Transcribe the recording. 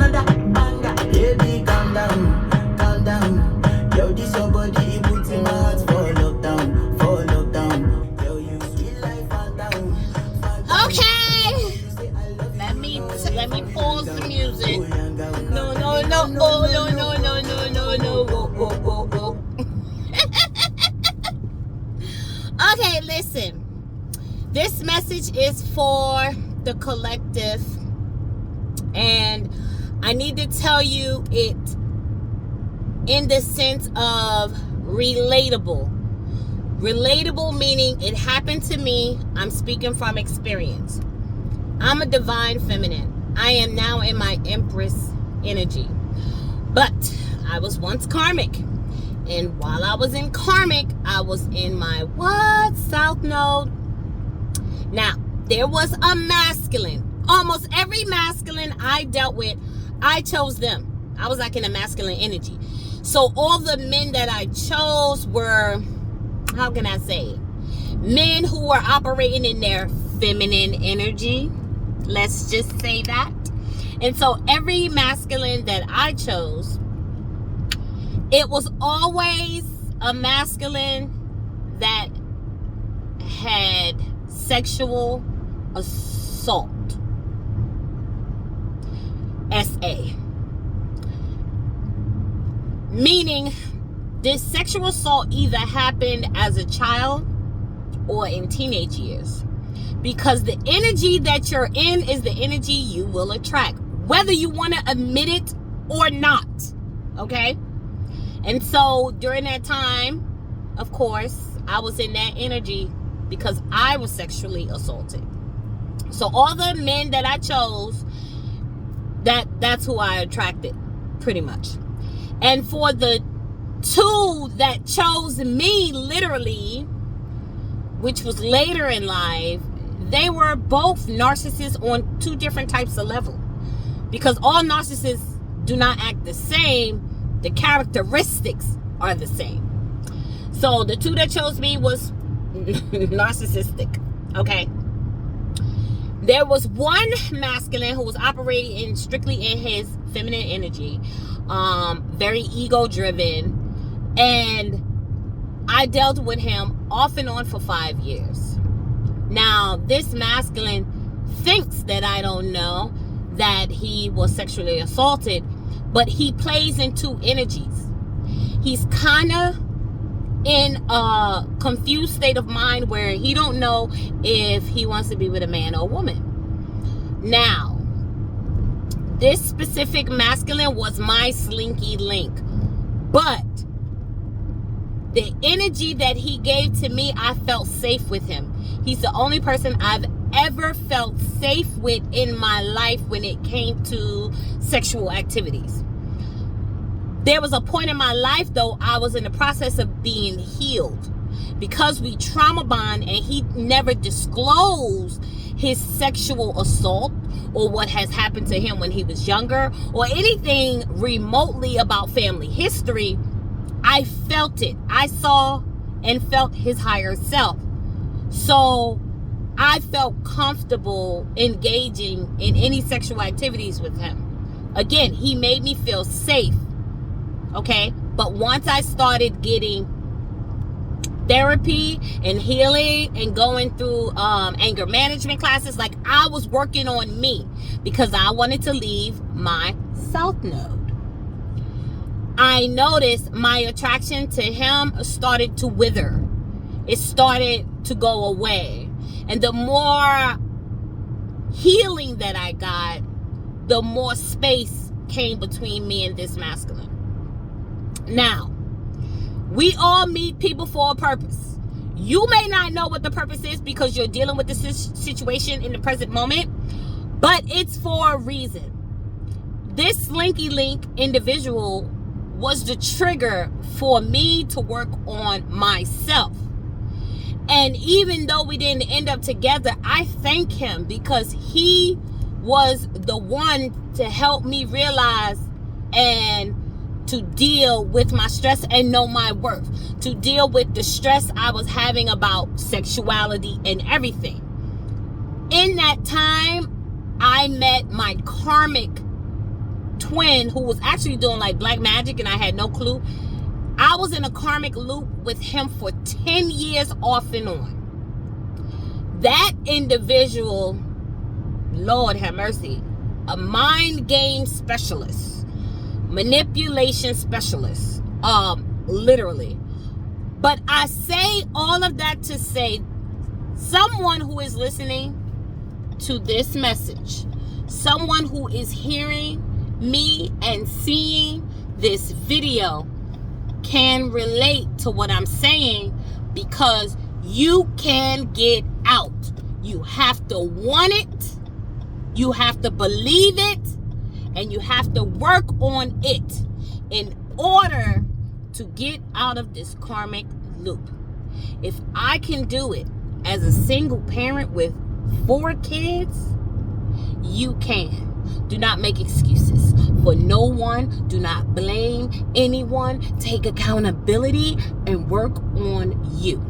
another banger. Baby, calm down, calm down. Yo, this your body, it puts in my heart for lockdown, for lockdown. Yo, you sweet life, down. Okay. Let me pause the music. No. Oh, no. Oh. Okay, listen. This message is for the collective, and I need to tell you it in the sense of relatable. Relatable meaning it happened to me. I'm speaking from experience. I'm a divine feminine. I am now in my Empress energy. But I was once karmic. And while I was in karmic, I was in my South Node. Now, there was a masculine. Almost every masculine I dealt with, I chose them. I was like in a masculine energy. So all the men that I chose were, how can I say it? Men who were operating in their feminine energy. Let's just say that. And so every masculine that I chose, it was always a masculine that had sexual assault. S.A. Meaning, this sexual assault either happened as a child or in teenage years. Because the energy that you're in is the energy you will attract, whether you want to admit it or not. Okay? And so during that time, of course, I was in that energy because I was sexually assaulted. So all the men that I chose, that's who I attracted, pretty much. And for the two that chose me, literally, which was later in life, they were both narcissists on two different types of level. Because all narcissists do not act the same, the characteristics are the same. So the two that chose me was narcissistic. Okay. There was one masculine who was operating strictly in his feminine energy, very ego driven, and I dealt with him off and on for 5 years. Now, this masculine thinks that I don't know that he was sexually assaulted, but he plays in two energies. He's kind of in a confused state of mind where he don't know if he wants to be with a man or a woman. Now, this specific masculine was my slinky link, but the energy that he gave to me, I felt safe with him. He's the only person I've ever felt safe with in my life when it came to sexual activities. There was a point in my life, though, I was in the process of being healed because we trauma bond, and he never disclosed his sexual assault or what has happened to him when he was younger or anything remotely about family history. I felt it. I saw and felt his higher self. So I felt comfortable engaging in any sexual activities with him. Again, he made me feel safe. Okay? But once I started getting therapy and healing and going through anger management classes, like I was working on me because I wanted to leave my South Node. I noticed my attraction to him started to wither. It started to go away. And the more healing that I got, the more space came between me and this masculine. Now, we all meet people for a purpose. You may not know what the purpose is because you're dealing with the situation in the present moment, but it's for a reason. This Slinky Link individual was the trigger for me to work on myself. And even though we didn't end up together, I thank him because he was the one to help me realize and to deal with my stress and know my worth, to deal with the stress I was having about sexuality and everything. In that time, I met my karmic twin who was actually doing like black magic and I had no clue. I was in a karmic loop with him for 10 years off and on. That individual, Lord have mercy, a mind game specialist, manipulation specialist, literally. But I say all of that to say, someone who is listening to this message, someone who is hearing me and seeing this video can relate to what I'm saying, because you can get out. You have to want it, you have to believe it, and you have to work on it in order to get out of this karmic loop. If I can do it as a single parent with 4 kids, you can. Do not make excuses for no one. Do not blame anyone. Take accountability and work on you.